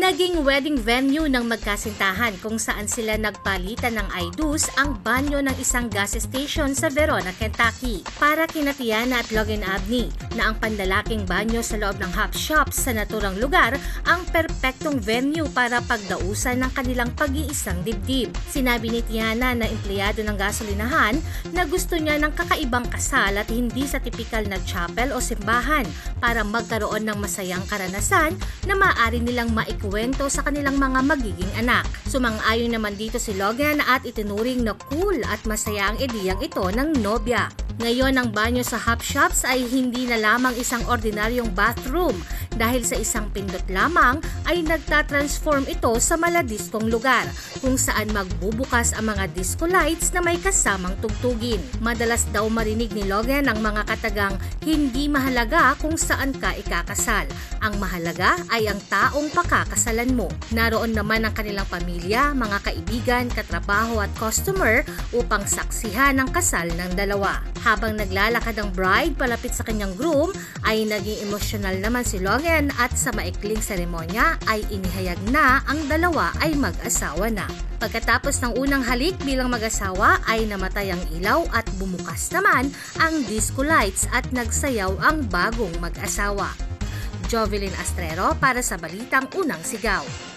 Naging wedding venue ng magkasintahan kung saan sila nagpalitan ng I-dos ang banyo ng isang gas station sa Verona, Kentucky. Para kina Tiana at Logan Abney na ang panlalaking banyo sa loob ng hop shop sa naturang lugar ang perpektong venue para pagdausan ng kanilang pag-iisang dibdib. Sinabi ni Tiana na empleyado ng gasolinahan na gusto niya ng kakaibang kasal at hindi sa tipikal na chapel o simbahan para magkaroon ng masayang karanasan na maaari nilang maikwento sa kanilang mga magiging anak. Sumang-ayon naman dito si Logan at itinuring na cool at masaya ang ideyang ito ng nobya. Ngayon ang banyo sa hop shops ay hindi na lamang isang ordinaryong bathroom dahil sa isang pindot lamang ay nagtatransform ito sa maladiskong lugar kung saan magbubukas ang mga disco lights na may kasamang tugtugin. Madalas daw marinig ni Logan ang mga katagang hindi mahalaga kung saan ka ikakasal. Ang mahalaga ay ang taong pakakasalan mo. Naroon naman ang kanilang pamilya, mga kaibigan, katrabaho at customer upang saksihan ang kasal ng dalawa. Habang naglalakad ang bride palapit sa kanyang groom, ay naging emosyonal naman si Logan at sa maikling seremonya ay inihayag na ang dalawa ay mag-asawa na. Pagkatapos ng unang halik bilang mag-asawa ay namatay ang ilaw at bumukas naman ang disco lights at nagsayaw ang bagong mag-asawa. Jovelyn Astrero para sa Balitang Unang Sigaw.